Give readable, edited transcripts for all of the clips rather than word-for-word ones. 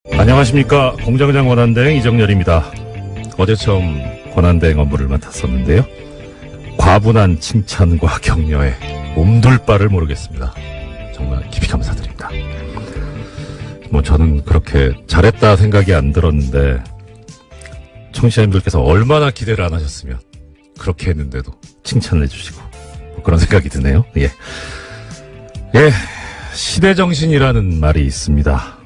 안녕하십니까. 공장장 권한대행 이정열입니다. 어제 처음 권한대행 업무를 맡았었는데요. 과분한 칭찬과 격려에 몸둘 바를 모르겠습니다. 정말 깊이 감사드립니다. 저는 그렇게 잘했다 생각이 안 들었는데 청취자님들께서 얼마나 기대를 안 하셨으면 그렇게 했는데도 칭찬을 해주시고 그런 생각이 드네요. 예, 시대정신이라는 말이 있습니다.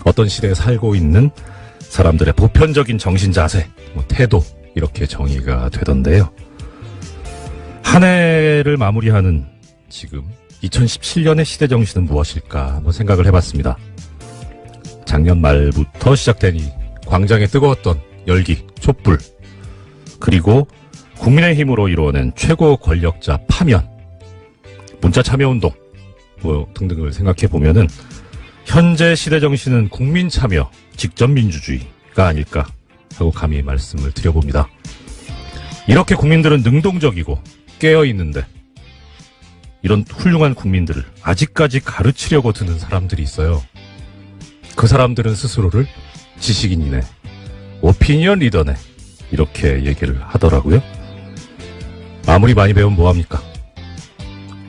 어떤 시대에 살고 있는 사람들의 보편적인 정신 자세, 태도 이렇게 정의가 되던데요. 한 해를 마무리하는 지금 2017년의 시대정신은 무엇일까 한번 생각을 해봤습니다. 작년 말부터 시작된 이 광장에 뜨거웠던 열기, 촛불, 그리고 국민의힘으로 이루어낸 최고 권력자 파면, 문자 참여운동 등등을 생각해보면은 현재 시대 정신은 국민 참여, 직접 민주주의가 아닐까 하고 감히 말씀을 드려봅니다. 이렇게 국민들은 능동적이고 깨어있는데 이런 훌륭한 국민들을 아직까지 가르치려고 드는 사람들이 있어요. 그 사람들은 스스로를 지식인이네, 오피니언 리더네 이렇게 얘기를 하더라고요. 아무리 많이 배우면 뭐합니까?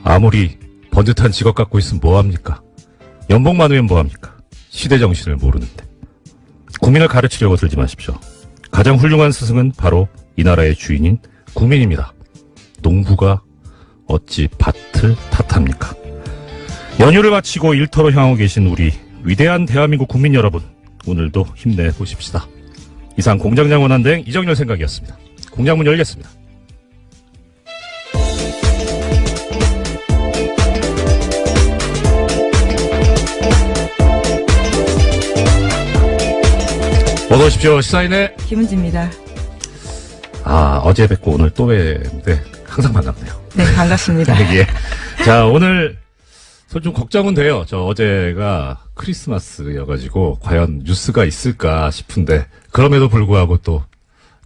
아무리 번듯한 직업 갖고 있으면 뭐합니까? 연봉 많으면 뭐합니까? 시대 정신을 모르는데. 국민을 가르치려고 들지 마십시오. 가장 훌륭한 스승은 바로 이 나라의 주인인 국민입니다. 농부가 어찌 밭을 탓합니까? 연휴를 마치고 일터로 향하고 계신 우리 위대한 대한민국 국민 여러분, 오늘도 힘내보십시다. 이상 공장장 권한대행 이정열 생각이었습니다. 공장문 열겠습니다. 어서 오십시오. 시사인의 김은지입니다. 어제 뵙고 오늘 또 뵙는데 항상 반갑네요. 네, 반갑습니다. 예. 자, 오늘 좀 걱정은 돼요. 저 어제가 크리스마스여가지고 과연 뉴스가 있을까 싶은데 그럼에도 불구하고 또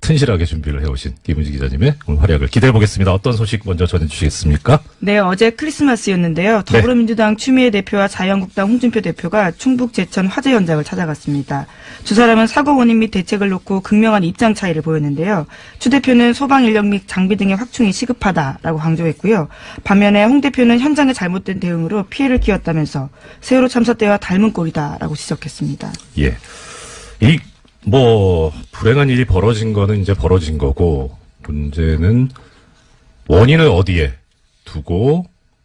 튼실하게 준비를 해오신 김은지 기자님의 오늘 활약을 기대해보겠습니다. 어떤 소식 먼저 전해주시겠습니까? 네, 어제 크리스마스였는데요. 더불어민주당 추미애 대표와 자유한국당 홍준표 대표가 충북 제천 화재 현장을 찾아갔습니다. 두 사람은 사고 원인 및 대책을 놓고 극명한 입장 차이를 보였는데요. 추 대표는 소방 인력 및 장비 등의 확충이 시급하다라고 강조했고요. 반면에 홍 대표는 현장의 잘못된 대응으로 피해를 키웠다면서 세월호 참사 때와 닮은 꼴이다라고 지적했습니다. 예. 불행한 일이 벌어진 거는 이제 벌어진 거고, 문제는 원인을 어디에 두고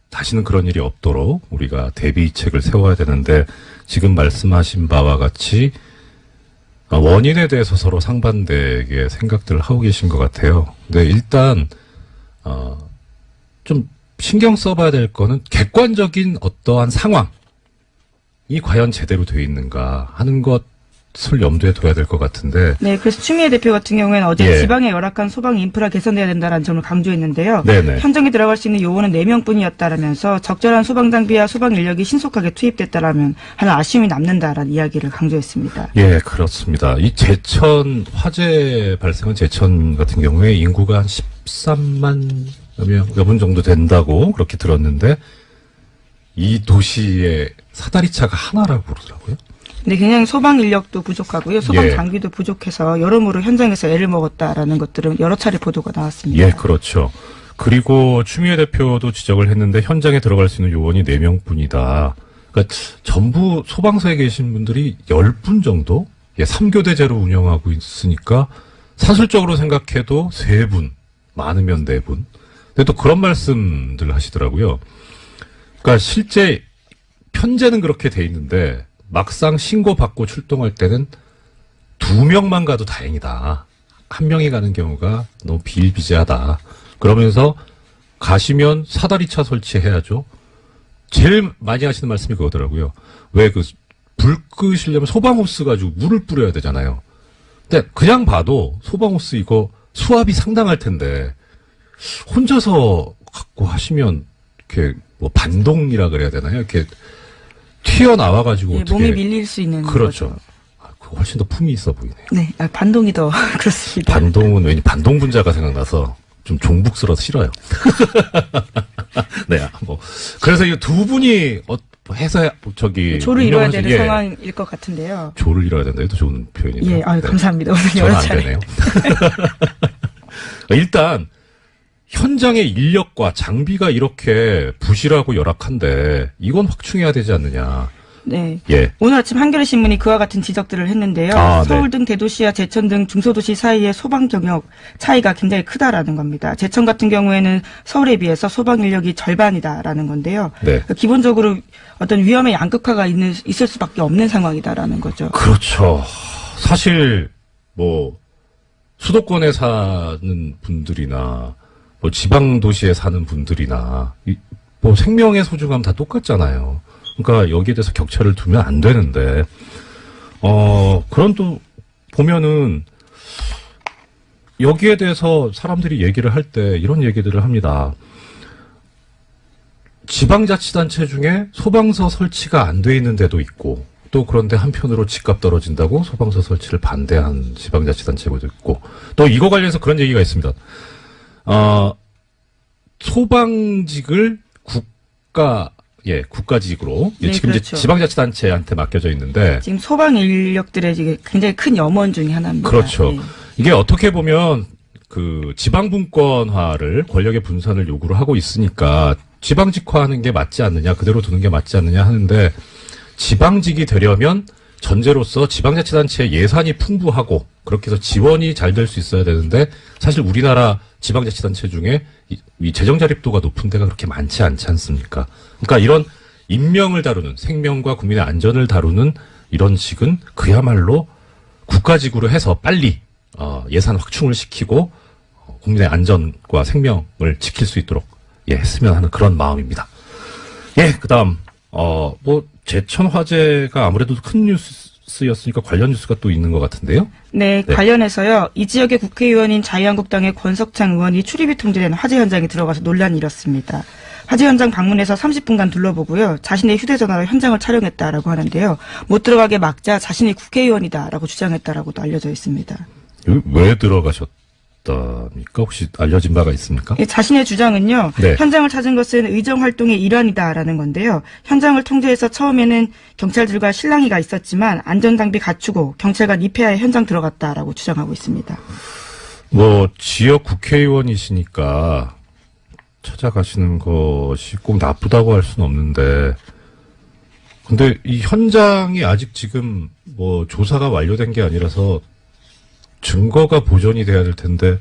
다시는 그런 일이 없도록 우리가 대비책을 세워야 되는데, 지금 말씀하신 바와 같이 원인에 대해서 서로 상반되게 생각들을 하고 계신 것 같아요. 근데 일단 좀 신경 써봐야 될 거는 객관적인 어떠한 상황이 과연 제대로 돼 있는가 하는 것을 염두에 둬야 될 것 같은데. 네, 그래서 추미애 대표 같은 경우에는 어제 지방의 열악한 소방 인프라 개선돼야 된다는 점을 강조했는데요. 네네. 현장에 들어갈 수 있는 요원은 4명뿐이었다라면서 적절한 소방 장비와 소방 인력이 신속하게 투입됐다라면 하는 아쉬움이 남는다라는 이야기를 강조했습니다. 예, 그렇습니다. 이 제천 화재 발생한 제천 같은 경우에 인구가 한 13만 여분 정도 된다고 그렇게 들었는데 이 도시의 사다리차가 하나라고 그러더라고요. 네, 굉장히 소방 인력도 부족하고요. 소방 장비도 부족해서 여러모로 현장에서 애를 먹었다라는 것들은 여러 차례 보도가 나왔습니다. 예, 그렇죠. 그리고 추미애 대표도 지적을 했는데 현장에 들어갈 수 있는 요원이 4명뿐이다. 그러니까 전부 소방서에 계신 분들이 10분 정도? 3교대제로 운영하고 있으니까 사실적으로 생각해도 3분, 많으면 4분. 근데 또 그런 말씀들 하시더라고요. 그러니까 실제 편제는 그렇게 돼 있는데 막상 신고받고 출동할 때는 2명만 가도 다행이다. 1명이 가는 경우가 너무 비일비재하다. 그러면서 가시면 사다리차 설치해야죠. 제일 많이 하시는 말씀이 그거더라고요. 왜 불 끄시려면 소방호스 가지고 물을 뿌려야 되잖아요. 근데 그냥 봐도 소방호스 이거 수압이 상당할 텐데 혼자서 갖고 하시면 이렇게 반동이라 그래야 되나요? 이렇게 튀어나와가지고 어떻게 몸이 밀릴 수 있는 그렇죠. 거죠. 그거 훨씬 더 품이 있어 보이네요. 네, 반동이 더 그렇습니다. 반동은 왠지 반동분자가 생각나서 좀 종북스러워서 싫어요. 네, 그래서 이 두 분이 해서 조를 이뤄야 되는 예. 상황일 것 같은데요. 조를 이뤄야 된다. 이것도 좋은 표현이죠. 예, 아유, 감사합니다. 오늘 저는 여러 안 차례. 되네요. 일단 현장의 인력과 장비가 이렇게 부실하고 열악한데 이건 확충해야 되지 않느냐. 네. 예. 오늘 아침 한겨레신문이 그와 같은 지적들을 했는데요. 아, 서울 네. 등 대도시와 제천 등 중소도시 사이의 소방 경력 차이가 굉장히 크다라는 겁니다. 제천 같은 경우에는 서울에 비해서 소방 인력이 절반이다라는 건데요. 네. 기본적으로 어떤 위험의 양극화가 있을 수밖에 없는 상황이다라는 거죠. 그렇죠. 사실 뭐 수도권에 사는 분들이나 뭐 지방 도시에 사는 분들이나 뭐 생명의 소중함 다 똑같잖아요. 그러니까 여기에 대해서 격차를 두면 안 되는데 그런 또 보면은 여기에 대해서 사람들이 얘기를 할 때 이런 얘기들을 합니다. 지방자치단체 중에 소방서 설치가 안 돼 있는 데도 있고 또 그런데 한편으로 집값 떨어진다고 소방서 설치를 반대한 지방자치단체도 있고 또 이거 관련해서 그런 얘기가 있습니다. 소방직을 국가직으로 네, 지금 그렇죠. 이제 지방자치단체한테 맡겨져 있는데 지금 소방 인력들의 지금 굉장히 큰 염원 중에 하나입니다. 그렇죠. 예. 이게 어떻게 보면 그 지방분권화를 권력의 분산을 요구를 하고 있으니까 지방직화하는 게 맞지 않느냐, 그대로 두는 게 맞지 않느냐 하는데 지방직이 되려면 전제로서 지방자치단체의 예산이 풍부하고 그렇게 해서 지원이 잘 될 수 있어야 되는데 사실 우리나라 지방자치단체 중에 이 재정 자립도가 높은 데가 그렇게 많지 않지 않습니까? 그러니까 이런 인명을 다루는 생명과 국민의 안전을 다루는 이런 직은 그야말로 국가직으로 해서 빨리 예산 확충을 시키고 국민의 안전과 생명을 지킬 수 있도록 했으면 하는 그런 마음입니다. 그다음 뭐 제천 화재가 아무래도 큰 뉴스였으니까 관련 뉴스가 또 있는 것 같은데요. 네, 관련해서요. 이 지역의 국회의원인 자유한국당의 권석창 의원이 출입이 통제된 화재 현장에 들어가서 논란이 일었습니다. 화재 현장 방문해서 30분간 둘러보고요. 자신의 휴대전화로 현장을 촬영했다라고 하는데요. 못 들어가게 막자 자신이 국회의원이다라고 주장했다라고도 알려져 있습니다. 여기 왜 들어가셨답니까? 혹시 알려진 바가 있습니까? 자신의 주장은요. 네. 현장을 찾은 것은 의정활동의 일환이다라는 건데요. 현장을 통제해서 처음에는 경찰들과 실랑이가 있었지만 안전장비 갖추고 경찰관 입회하에 현장 들어갔다라고 주장하고 있습니다. 뭐 지역 국회의원이시니까 찾아가시는 것이 꼭 나쁘다고 할 수는 없는데 근데 이 현장이 아직 지금 뭐 조사가 완료된 게 아니라서 증거가 보존이 돼야 될 텐데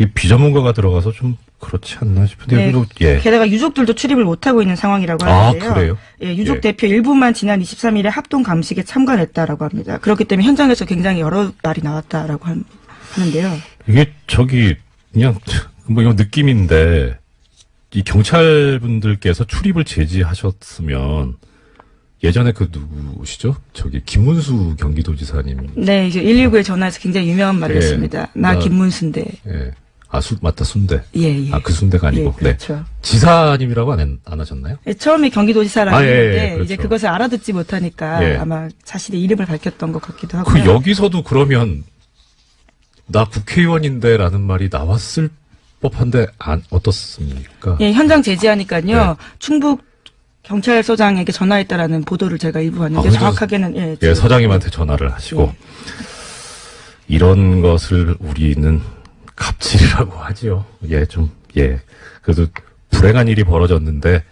이 비전문가가 들어가서 좀 그렇지 않나 싶은데 네. 게다가 유족들도 출입을 못하고 있는 상황이라고 하는데요. 아, 그래요? 유족 대표 일부만 지난 23일에 합동 감식에 참관했다라고 합니다. 그렇기 때문에 현장에서 굉장히 여러 말이 나왔다라고 하는데요. 이게 그냥 뭐 이거 느낌인데 이 경찰분들께서 출입을 제지하셨으면 예전에 그 누구시죠? 김문수 경기도지사님. 네, 이제 119에 전화해서 굉장히 유명한 말을 했습니다. 나 김문수인데. 맞다, 순대. 예. 그 순대가 아니고. 그렇죠. 네. 지사님이라고 안 하셨나요? 처음에 경기도지사라고 했는데, 그렇죠. 이제 그것을 알아듣지 못하니까 아마 자신의 이름을 밝혔던 것 같기도 하고요. 여기서도 그러면, 나 국회의원인데 라는 말이 나왔을 법한데, 어떻습니까? 현장 제지하니까요. 충북 경찰서장에게 전화했다라는 보도를 제가 일부 봤는데 정확하게는 서장님한테 전화를 하시고 이런 것을 우리는 갑질이라고 하지요. 그래도 불행한 일이 벌어졌는데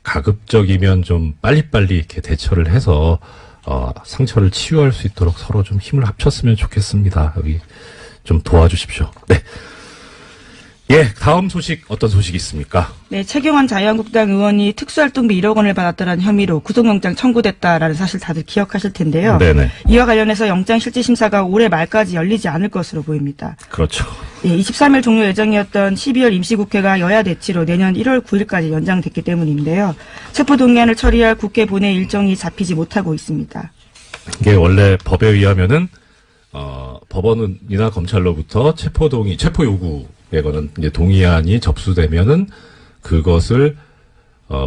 가급적이면 좀 빨리빨리 이렇게 대처를 해서 상처를 치유할 수 있도록 서로 좀 힘을 합쳤으면 좋겠습니다. 여기 좀 도와주십시오. 네. 다음 소식 어떤 소식이 있습니까? 네, 최경환 자유한국당 의원이 특수활동비 1억 원을 받았다는 혐의로 구속영장 청구됐다라는 사실 다들 기억하실 텐데요. 네네. 이와 관련해서 영장실질심사가 올해 말까지 열리지 않을 것으로 보입니다. 그렇죠. 23일 종료 예정이었던 12월 임시국회가 여야 대치로 내년 1월 9일까지 연장됐기 때문인데요. 체포동의안을 처리할 국회 본회 일정이 잡히지 못하고 있습니다. 이게 원래 법에 의하면은 법원이나 검찰로부터 체포 요구에 관한 이제 동의안이 접수되면은 그것을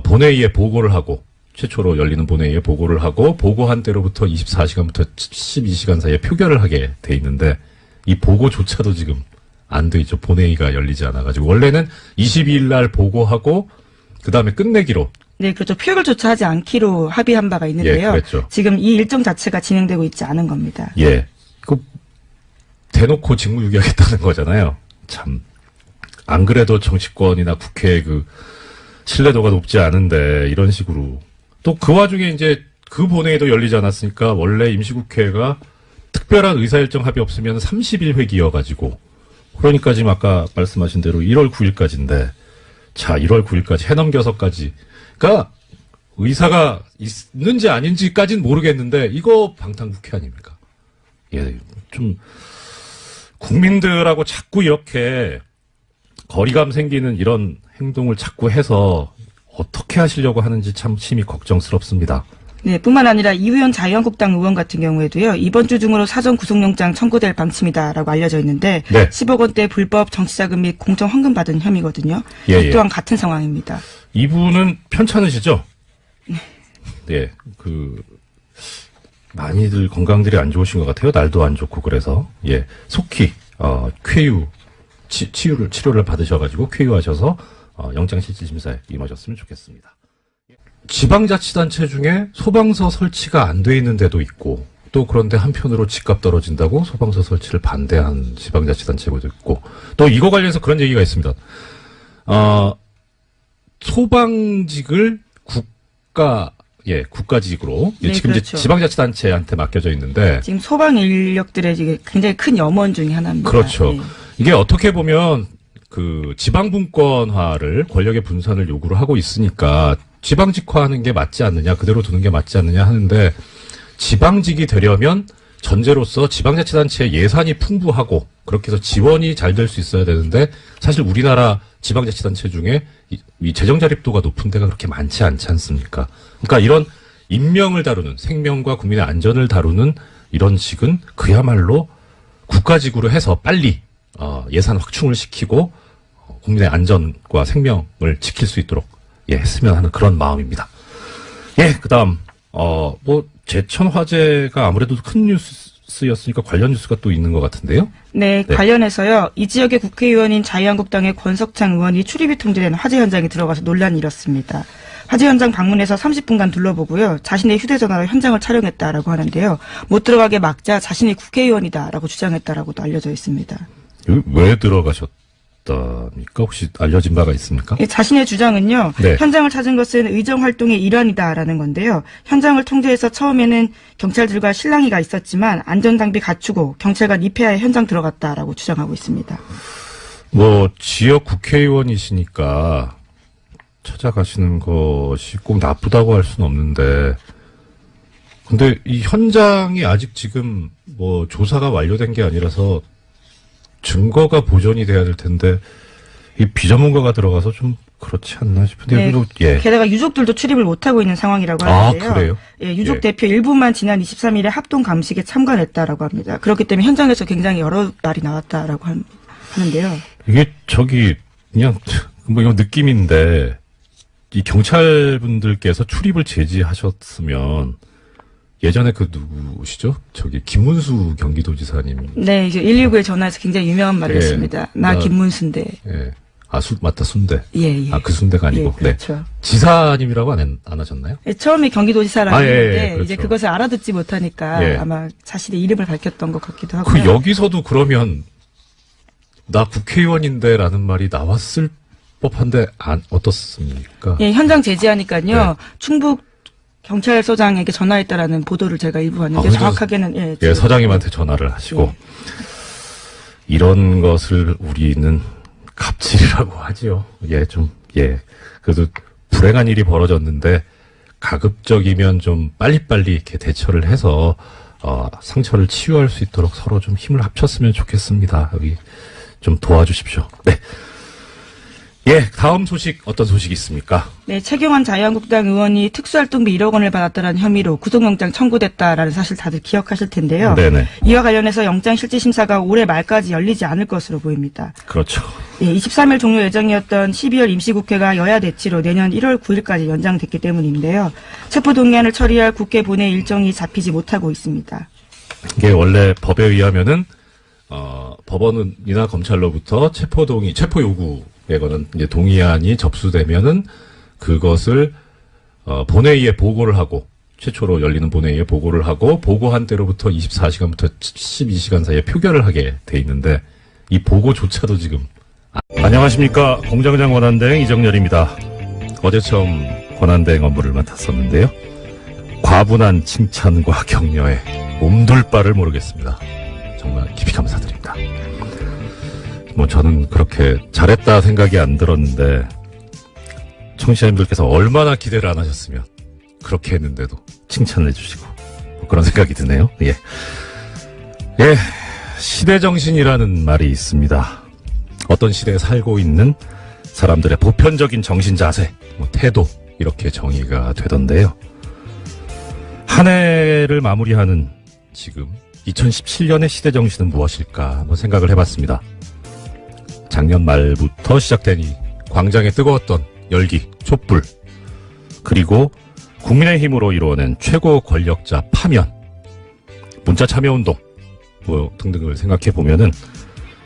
본회의에 보고를 하고 최초로 열리는 본회의에 보고를 하고 보고한 때로부터 24시간부터 12시간 사이에 표결을 하게 돼 있는데 이 보고조차도 지금 안 돼 있죠. 본회의가 열리지 않아 가지고 원래는 22일 날 보고하고 그다음에 끝내기로 네, 그렇죠. 표결조차 하지 않기로 합의한 바가 있는데요. 그랬죠. 지금 이 일정 자체가 진행되고 있지 않은 겁니다. 예. 그 대놓고 직무유기하겠다는 거잖아요. 참. 안 그래도 정치권이나 국회의 그 신뢰도가 높지 않은데 이런 식으로 또 그 와중에 이제 그 본회의도 열리지 않았으니까 원래 임시국회가 특별한 의사일정 합의 없으면 30일 회기여가지고 그러니까 지금 아까 말씀하신 대로 1월 9일까지인데 자 1월 9일까지 해넘겨서까지 그러니까 의사가 있는지 아닌지까지는 모르겠는데 이거 방탄국회 아닙니까? 예, 좀 국민들하고 자꾸 이렇게 거리감 생기는 이런 행동을 자꾸 해서 어떻게 하시려고 하는지 참 심히 걱정스럽습니다. 네, 뿐만 아니라 이우현 자유한국당 의원 같은 경우에도요, 이번 주 중으로 사전 구속영장 청구될 방침이다라고 알려져 있는데, 네. 10억 원대 불법 정치자금 및 공천 헌금 받은 혐의거든요. 예, 이 또한 같은 상황입니다. 이분은 편찮으시죠? 네, 많이들 건강들이 안 좋으신 것 같아요. 날도 안 좋고 그래서 예, 속히 쾌유 치료를 받으셔가지고 쾌유하셔서 영장실질심사에 임하셨으면 좋겠습니다. 지방자치단체 중에 소방서 설치가 안 돼 있는 데도 있고 또 그런데 한편으로 집값 떨어진다고 소방서 설치를 반대한 지방자치단체도 있고 또 이거 관련해서 그런 얘기가 있습니다. 소방직을 국가직으로 네, 지금 그렇죠. 이제 지방자치단체한테 맡겨져 있는데 지금 소방 인력들의 이게 굉장히 큰 염원 중에 하나입니다. 그렇죠. 네. 이게 어떻게 보면 그 지방분권화를 권력의 분산을 요구를 하고 있으니까 지방직화하는 게 맞지 않느냐, 그대로 두는 게 맞지 않느냐 하는데 지방직이 되려면 전제로서 지방자치단체의 예산이 풍부하고 그렇게 해서 지원이 잘 될 수 있어야 되는데 사실 우리나라 지방자치단체 중에 이 재정 자립도가 높은 데가 그렇게 많지 않지 않습니까? 그러니까 이런 인명을 다루는 생명과 국민의 안전을 다루는 이런 직은 그야말로 국가직으로 해서 빨리 예산 확충을 시키고 국민의 안전과 생명을 지킬 수 있도록 했으면 하는 그런 마음입니다. 예, 그다음 제천 화재가 아무래도 큰 뉴스였으니까 관련 뉴스가 또 있는 것 같은데요. 네, 관련해서요. 이 지역의 국회의원인 자유한국당의 권석창 의원이 출입이 통제된 화재 현장에 들어가서 논란이 일었습니다. 화재 현장 방문해서 30분간 둘러보고요. 자신의 휴대전화로 현장을 촬영했다라고 하는데요. 못 들어가게 막자 자신이 국회의원이다라고 주장했다라고도 알려져 있습니다. 왜 들어가셨답니까? 혹시 알려진 바가 있습니까? 예, 자신의 주장은요. 네. 현장을 찾은 것은 의정활동의 일환이다라는 건데요. 현장을 통제해서 처음에는 경찰들과 실랑이가 있었지만 안전장비 갖추고 경찰관 입회하에 현장 들어갔다라고 주장하고 있습니다. 지역 국회의원이시니까 찾아가시는 것이 꼭 나쁘다고 할 수는 없는데 근데 이 현장이 아직 지금 조사가 완료된 게 아니라서 증거가 보존이 돼야 될 텐데 이 비전문가가 들어가서 좀 그렇지 않나 싶은데 네, 게다가 유족들도 출입을 못하고 있는 상황이라고 하는데요. 그래요? 예, 유족 대표 일부만 지난 23일에 합동 감식에 참관했다라고 합니다. 그렇기 때문에 현장에서 굉장히 여러 말이 나왔다라고 하는데요. 이게 그냥 이건 느낌인데 이 경찰분들께서 출입을 제지하셨으면 예전에 누구시죠? 김문수 경기도지사님. 네, 이제 119에 전화해서 굉장히 유명한 말이었습니다. 나 김문수인데. 예. 맞다, 순대. 예. 그 순대가 아니고. 예, 그렇죠. 네. 지사님이라고 안 하셨나요? 예, 처음에 경기도지사라고 했는데, 그렇죠. 이제 그것을 알아듣지 못하니까 아마 자신의 이름을 밝혔던 것 같기도 하고요. 여기서도 그러면, 나 국회의원인데라는 말이 나왔을 법한데, 어떻습니까? 예, 현장 제지하니까요. 충북 경찰서장에게 전화했다라는 보도를 제가 일부 봤는데 정확하게는 서장님한테 전화를 하시고 이런 것을 우리는 갑질이라고 하지요. 그래도 불행한 일이 벌어졌는데 가급적이면 좀 빨리빨리 이렇게 대처를 해서 상처를 치유할 수 있도록 서로 좀 힘을 합쳤으면 좋겠습니다. 여기 좀 도와주십시오. 네. 다음 소식 어떤 소식이 있습니까? 네, 최경환 자유한국당 의원이 특수활동비 1억 원을 받았다는 혐의로 구속영장 청구됐다라는 사실 다들 기억하실 텐데요. 네네. 이와 관련해서 영장실질심사가 올해 말까지 열리지 않을 것으로 보입니다. 그렇죠. 23일 종료 예정이었던 12월 임시국회가 여야 대치로 내년 1월 9일까지 연장됐기 때문인데요. 체포동의안을 처리할 국회 본회의 일정이 잡히지 못하고 있습니다. 이게 원래 법에 의하면은 법원이나 검찰로부터 체포 요구에 관한 이제 동의안이 접수되면은 그것을 본회의에 보고를 하고, 최초로 열리는 본회의에 보고를 하고, 보고한 때로부터 24시간부터 72시간 사이에 표결을 하게 돼 있는데, 이 보고조차도 지금. 안녕하십니까. 공장장 권한대행 이정렬입니다. 어제 처음 권한대행 업무를 맡았었는데요. 과분한 칭찬과 격려에 몸둘 바를 모르겠습니다. 정말 깊이 감사드립니다. 저는 그렇게 잘했다 생각이 안 들었는데, 청취자님들께서 얼마나 기대를 안 하셨으면 그렇게 했는데도 칭찬을 해주시고 그런 생각이 드네요. 예, 시대정신이라는 말이 있습니다. 어떤 시대에 살고 있는 사람들의 보편적인 정신 자세, 태도 이렇게 정의가 되던데요. 한 해를 마무리하는 지금 2017년의 시대정신은 무엇일까 한번 생각을 해봤습니다. 작년 말부터 시작된 이 광장의 뜨거웠던 열기, 촛불, 그리고 국민의힘으로 이루어낸 최고 권력자 파면, 문자 참여운동 등등을 생각해 보면은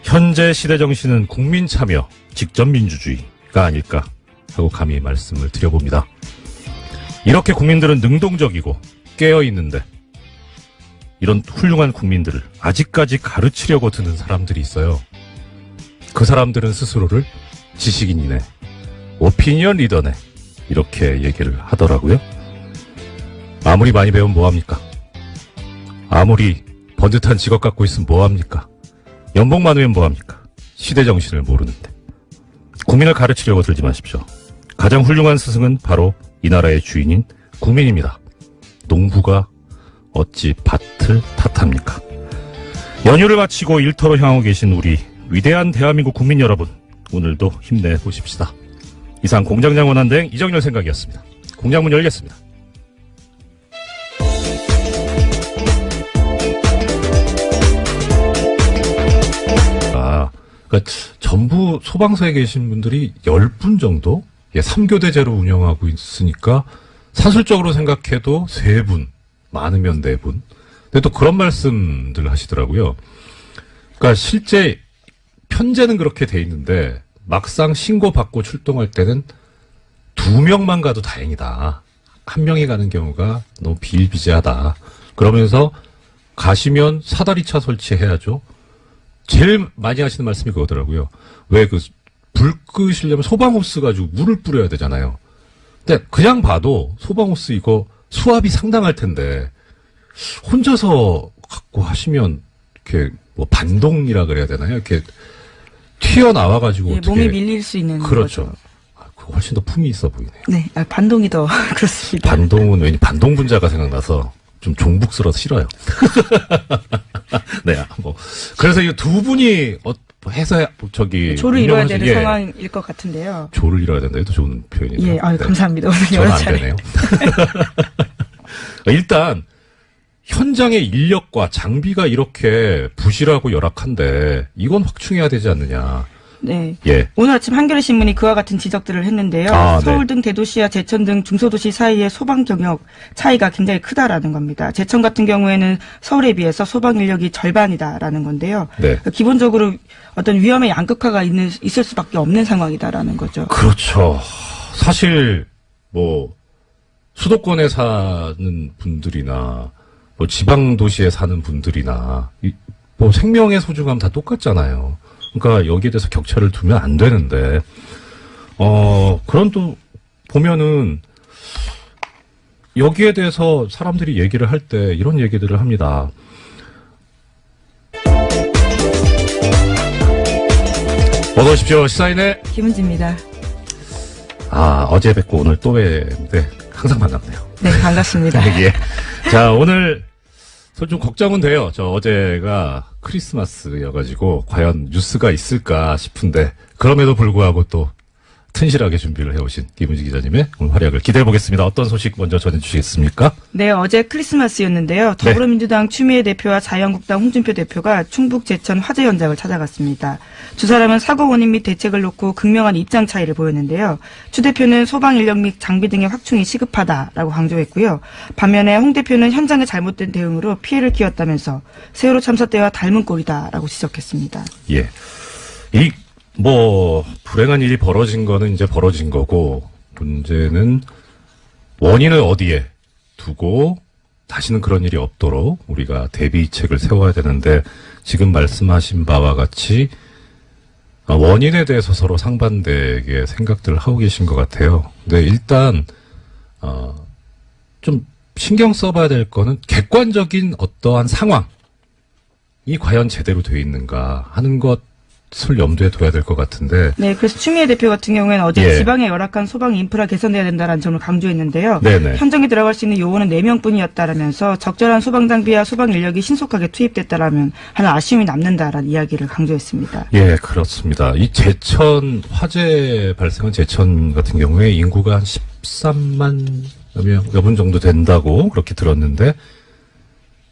현재 시대 정신은 국민 참여, 직접 민주주의가 아닐까 하고 감히 말씀을 드려봅니다. 이렇게 국민들은 능동적이고 깨어 있는데 이런 훌륭한 국민들을 아직까지 가르치려고 드는 사람들이 있어요. 그 사람들은 스스로를 지식인이네, 오피니언 리더네 이렇게 얘기를 하더라고요. 아무리 많이 배우면 뭐합니까? 아무리 번듯한 직업 갖고 있으면 뭐합니까? 연봉 많으면 뭐합니까? 시대정신을 모르는데. 국민을 가르치려고 들지 마십시오. 가장 훌륭한 스승은 바로 이 나라의 주인인 국민입니다. 농부가 어찌 밭을 탓합니까? 연휴를 마치고 일터로 향하고 계신 우리 위대한 대한민국 국민 여러분, 오늘도 힘내보십시다. 이상 공장장 원한대행 이정렬 생각이었습니다. 공장문 열겠습니다. 그러니까 전부 소방서에 계신 분들이 10분 정도? 3교대제로 운영하고 있으니까 사실적으로 생각해도 3분, 많으면 4분. 근데 또 그런 말씀들 하시더라고요. 그러니까 실제 편제는 그렇게 돼 있는데 막상 신고받고 출동할 때는 2명만 가도 다행이다. 1명이 가는 경우가 너무 비일비재하다. 그러면서 가시면 사다리차 설치해야죠. 제일 많이 하시는 말씀이 그거더라고요. 왜 불 끄시려면 소방호스 가지고 물을 뿌려야 되잖아요. 근데 그냥 봐도 소방호스 이거 수압이 상당할 텐데 혼자서 갖고 하시면 이렇게 반동이라 그래야 되나요? 이렇게 튀어나와가지고 어떻게. 몸이 밀릴 수 있는. 그렇죠. 거죠. 훨씬 더 품이 있어 보이네요. 네, 반동이 더 그렇습니다. 반동은 왠지 반동분자가 생각나서 좀 종북스러워서 싫어요. 네, 그래서 이 두 분이 해서 조를 이뤄야 되는 상황일 것 같은데요. 조를 이뤄야 된다. 이것도 좋은 표현이네요. 예, 감사합니다. 오늘 저는 안 되네요. 일단 현장의 인력과 장비가 이렇게 부실하고 열악한데 이건 확충해야 되지 않느냐. 네. 예. 오늘 아침 한겨레 신문이 그와 같은 지적들을 했는데요. 서울 등 대도시와 제천 등 중소도시 사이의 소방 경력 차이가 굉장히 크다라는 겁니다. 제천 같은 경우에는 서울에 비해서 소방 인력이 절반이다라는 건데요. 네. 기본적으로 어떤 위험의 양극화가 있을 수밖에 없는 상황이다라는 거죠. 그렇죠. 사실 수도권에 사는 분들이나 지방 도시에 사는 분들이나 생명의 소중함 다 똑같잖아요. 그러니까 여기에 대해서 격차를 두면 안 되는데, 그런 또 보면은 여기에 대해서 사람들이 얘기를 할 때 이런 얘기들을 합니다. 어서 오십시오. 시사인의 김은지입니다. 어제 뵙고 오늘 또 뵙는데 항상 반갑네요. 네, 반갑습니다. 예. 자, 오늘 좀 걱정은 돼요. 어제가 크리스마스여가지고 과연 뉴스가 있을까 싶은데 그럼에도 불구하고 또 튼실하게 준비를 해오신 김은지 기자님의 오늘 활약을 기대해보겠습니다. 어떤 소식 먼저 전해주시겠습니까? 네, 어제 크리스마스였는데요. 더불어민주당 추미애 대표와 자유한국당 홍준표 대표가 충북 제천 화재 현장을 찾아갔습니다. 두 사람은 사고 원인 및 대책을 놓고 극명한 입장 차이를 보였는데요. 추 대표는 소방 인력 및 장비 등의 확충이 시급하다라고 강조했고요. 반면에 홍 대표는 현장의 잘못된 대응으로 피해를 키웠다면서 세월호 참사 때와 닮은 꼴이다라고 지적했습니다. 예. 불행한 일이 벌어진 거는 이제 벌어진 거고, 문제는 원인을 어디에 두고 다시는 그런 일이 없도록 우리가 대비책을 세워야 되는데 지금 말씀하신 바와 같이 원인에 대해서 서로 상반되게 생각들을 하고 계신 것 같아요. 근데 일단 좀 신경 써봐야 될 거는 객관적인 어떠한 상황이 과연 제대로 되어 있는가 하는 것을 염두에 둬야 될 것 같은데. 네, 그래서 추미애 대표 같은 경우에는 어제 예. 지방의 열악한 소방 인프라 개선돼야 된다는 점을 강조했는데요. 네네. 현장에 들어갈 수 있는 요원은 4명뿐이었다라면서 적절한 소방 장비와 소방 인력이 신속하게 투입됐다라면 하는 아쉬움이 남는다라는 이야기를 강조했습니다. 예, 그렇습니다. 이 제천 화재 발생한 제천 같은 경우에 인구가 한 13만 여분 정도 된다고 그렇게 들었는데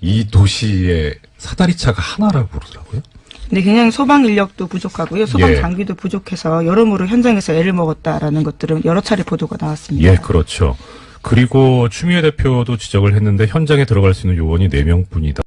이 도시의 사다리 차가 하나라고 그러더라고요. 근데 굉장히 소방 인력도 부족하고요. 소방 예. 장비도 부족해서 여러모로 현장에서 애를 먹었다라는 것들은 여러 차례 보도가 나왔습니다. 예, 그렇죠. 그리고 추미애 대표도 지적을 했는데 현장에 들어갈 수 있는 요원이 4명뿐이다.